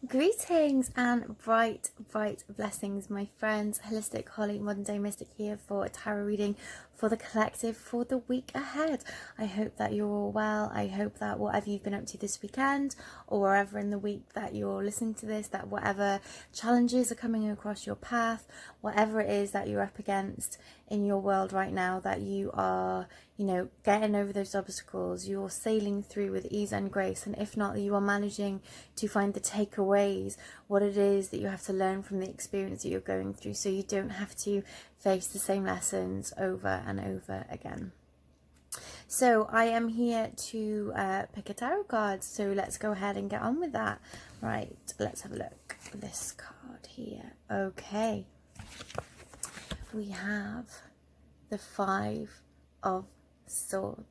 Greetings and bright blessings, my friends. Holistic Holly, modern day mystic here for a tarot reading for the collective for the week ahead. I hope that you're all well. I hope that whatever you've been up to this weekend or wherever in the week that you're listening to this, that whatever challenges are coming across your path, whatever it is that you're up against in your world right now, that you are, getting over those obstacles, you're sailing through with ease and grace. And if not, you are managing to find the takeaways, what it is that you have to learn from the experience that you're going through, so you don't have to face the same lessons over and over again. So I am here to pick a tarot card, so let's go ahead and get on with that. Right, let's have a look at this card here. Okay, we have the Five of Swords.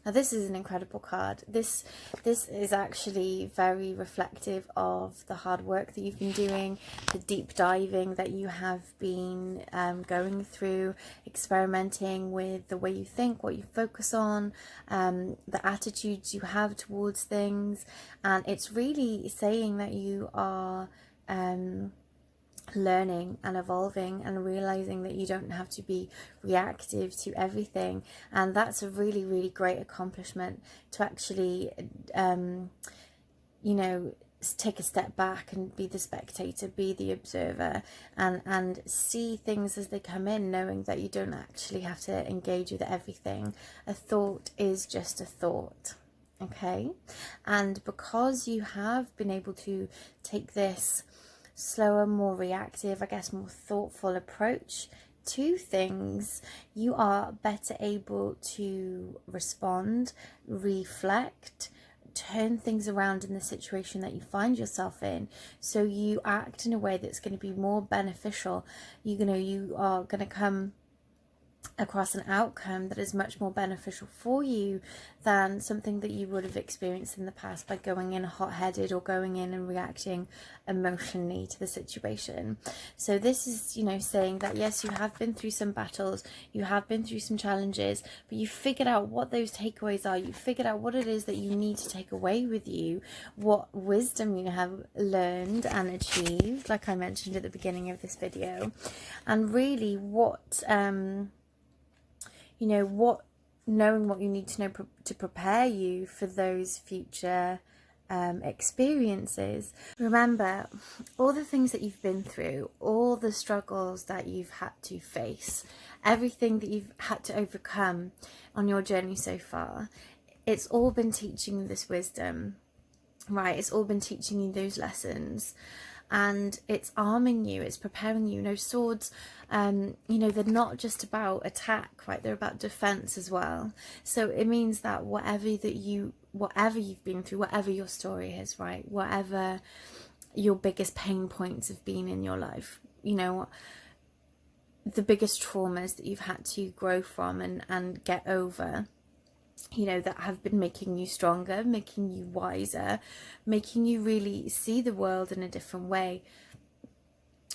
Now this is an incredible card. This is actually very reflective of the hard work that you've been doing, the deep diving that you have been going through, experimenting with the way you think, what you focus on, the attitudes you have towards things. And it's really saying that you are learning and evolving and realizing that you don't have to be reactive to everything. And that's a really great accomplishment, to actually take a step back and be the spectator, be the observer, and see things as they come in, knowing that you don't actually have to engage with everything. A thought is just a thought. Okay, and because you have been able to take this slower, more reactive, I guess more thoughtful approach to things, you are better able to respond, reflect, turn things around in the situation that you find yourself in, so you act in a way that's going to be more beneficial. You are going to come across an outcome that is much more beneficial for you than something that you would have experienced in the past by going in hot-headed or going in and reacting emotionally to the situation. So this is, saying that yes, you have been through some battles, you have been through some challenges, but you figured out what those takeaways are. You figured out what it is that you need to take away with you, what wisdom you have learned and achieved, like I mentioned at the beginning of this video, and really knowing what you need to know to prepare you for those future experiences. Remember, all the things that you've been through, all the struggles that you've had to face, everything that you've had to overcome on your journey so far, it's all been teaching you this wisdom, right? It's all been teaching you those lessons. And it's arming you, it's preparing you. Swords, they're not just about attack, right? They're about defense as well. So it means that whatever you've been through, whatever your story is, right? Whatever your biggest pain points have been in your life, the biggest traumas that you've had to grow from and get over, that have been making you stronger, making you wiser, making you really see the world in a different way,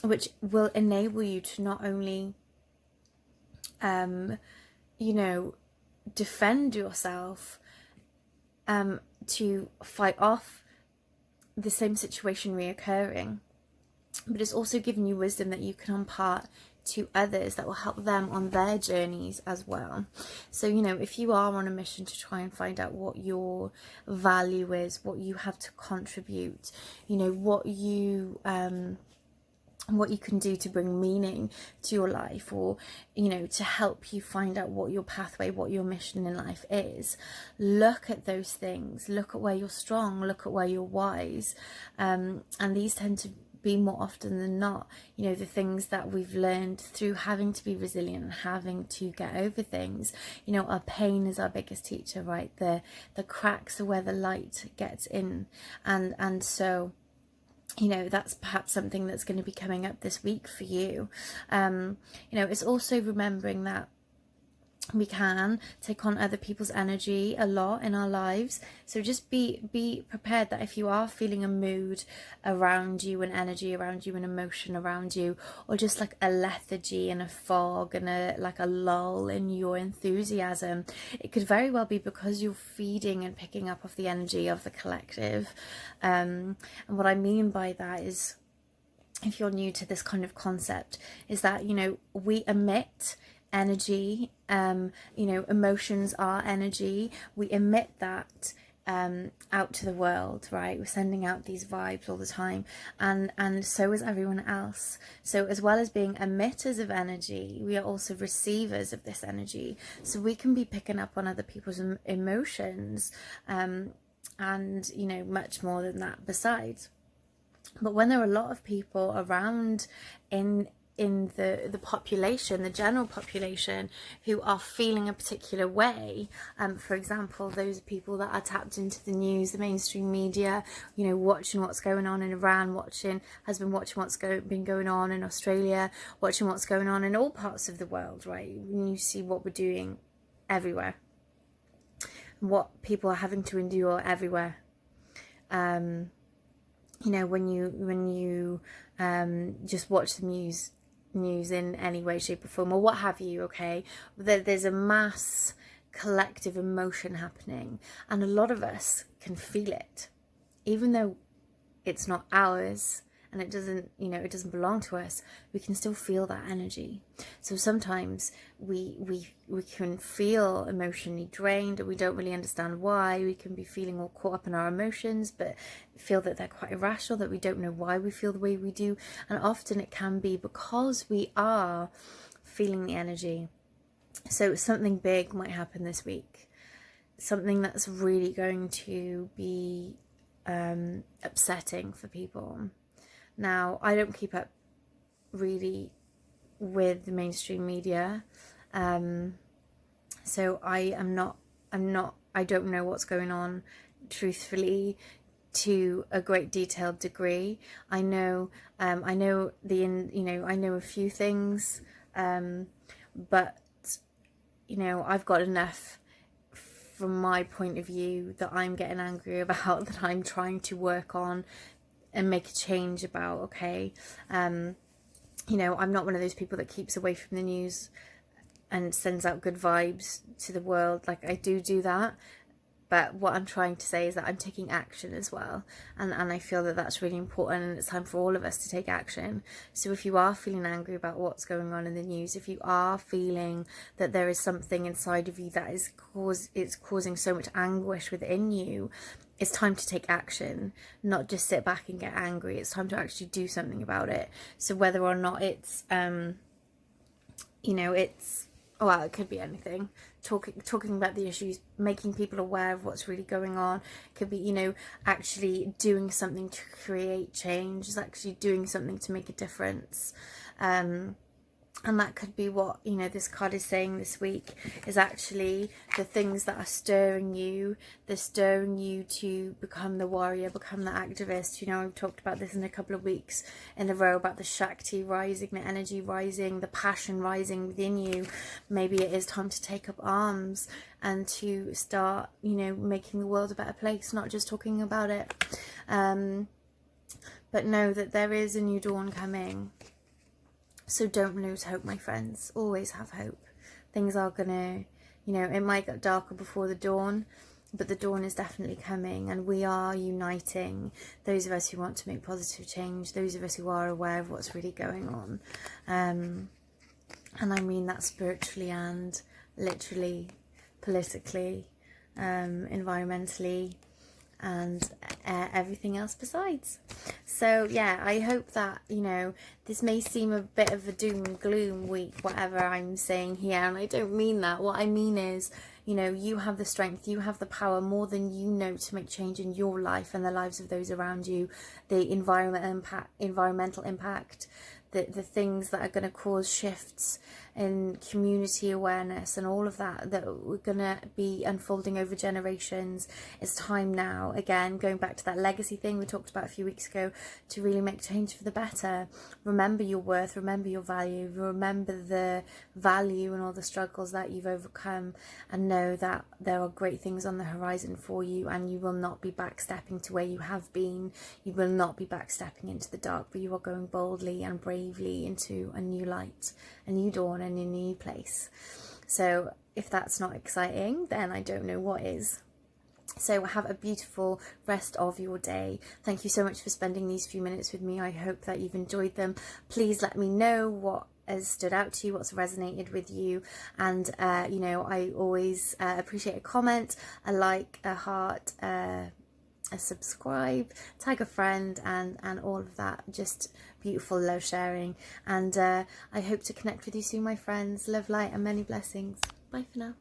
which will enable you to not only, defend yourself, to fight off the same situation reoccurring, but it's also giving you wisdom that you can impart to others that will help them on their journeys as well. So if you are on a mission to try and find out what your value is, what you have to contribute, what you can do to bring meaning to your life, or to help you find out what your pathway, what your mission in life is, look at those things, look at where you're strong, look at where you're wise, and these tend to be more often than not, the things that we've learned through having to be resilient and having to get over things. Our pain is our biggest teacher, right? The cracks are where the light gets in, and so that's perhaps something that's going to be coming up this week for you. It's also remembering that we can take on other people's energy a lot in our lives. So just be prepared that if you are feeling a mood around you, an energy around you, an emotion around you, or just like a lethargy and a fog and a lull in your enthusiasm, it could very well be because you're feeding and picking up off the energy of the collective. And what I mean by that is, if you're new to this kind of concept, is that, you know, we emit energy, you know, emotions are energy. We emit that out to the world, right? We're sending out these vibes all the time, and so is everyone else. So as well as being emitters of energy, we are also receivers of this energy. So we can be picking up on other people's emotions, and, you know, much more than that besides. But when there are a lot of people around in the population, the general population, who are feeling a particular way, for example, those people that are tapped into the news, the mainstream media, you know, watching what's going on in Iran, watching what's been going on in Australia, watching what's going on in all parts of the world, right? When you see what we're doing everywhere, what people are having to endure everywhere. You know, when you just watch the news in any way, shape or form, or what have you, okay, there's a mass collective emotion happening, and a lot of us can feel it, even though it's not ours and it doesn't, you know, it doesn't belong to us. We can still feel that energy. So sometimes we can feel emotionally drained, and we don't really understand why. We can be feeling all caught up in our emotions, but feel that they're quite irrational, that we don't know why we feel the way we do. And often it can be because we are feeling the energy. So something big might happen this week, something that's really going to be upsetting for people. Now, I don't keep up really with the mainstream media, so I don't know what's going on, truthfully, to a great detailed degree. I know I know a few things, but, you know, I've got enough from my point of view that I'm getting angry about, that I'm trying to work on and make a change about, okay? You know, I'm not one of those people that keeps away from the news and sends out good vibes to the world. Like, I do that, but what I'm trying to say is that I'm taking action as well, and I feel that that's really important, and it's time for all of us to take action. So if you are feeling angry about what's going on in the news, if you are feeling that there is something inside of you that is causing so much anguish within you, it's time to take action, not just sit back and get angry. It's time to actually do something about it. So whether or not it's, you know, it's, well, it could be anything. Talking about the issues, making people aware of what's really going on. It could be, you know, actually doing something to create change. It's actually doing something to make a difference. And that could be what, you know, this card is saying this week, is actually the things that are stirring you. They're stirring you to become the warrior, become the activist. You know, I've talked about this in a couple of weeks in a row, about the Shakti rising, the energy rising, the passion rising within you. Maybe it is time to take up arms and to start, you know, making the world a better place, not just talking about it. But know that there is a new dawn coming. So don't lose hope, my friends. Always have hope. Things are gonna, you know, it might get darker before the dawn, but the dawn is definitely coming, and we are uniting. Those of us who want to make positive change, those of us who are aware of what's really going on. And I mean that spiritually and literally, politically, environmentally, and everything else besides. So yeah, I hope that, you know, this may seem a bit of a doom and gloom week, whatever I'm saying here, and I don't mean that. What I mean is, you know, you have the strength, you have the power, more than you know, to make change in your life and the lives of those around you. The environmental impact, the things that are going to cause shifts in community awareness and all of that we're going to be unfolding over generations. It's time now, again, going back to that legacy thing we talked about a few weeks ago, to really make change for the better. Remember your worth, remember your value, remember the value and all the struggles that you've overcome, and know that there are great things on the horizon for you, and you will not be backstepping to where you have been. You will not be backstepping into the dark, but you are going boldly and bravely into a new light, a new dawn, and a new place. So if that's not exciting, then I don't know what is. So have a beautiful rest of your day. Thank you so much for spending these few minutes with me. I hope that you've enjoyed them. Please let me know what has stood out to you, what's resonated with you, and you know, I always appreciate a comment, a like, a heart, a subscribe, tag a friend, and all of that. Just beautiful love sharing, and I hope to connect with you soon, my friends. Love, light, and many blessings. Bye for now.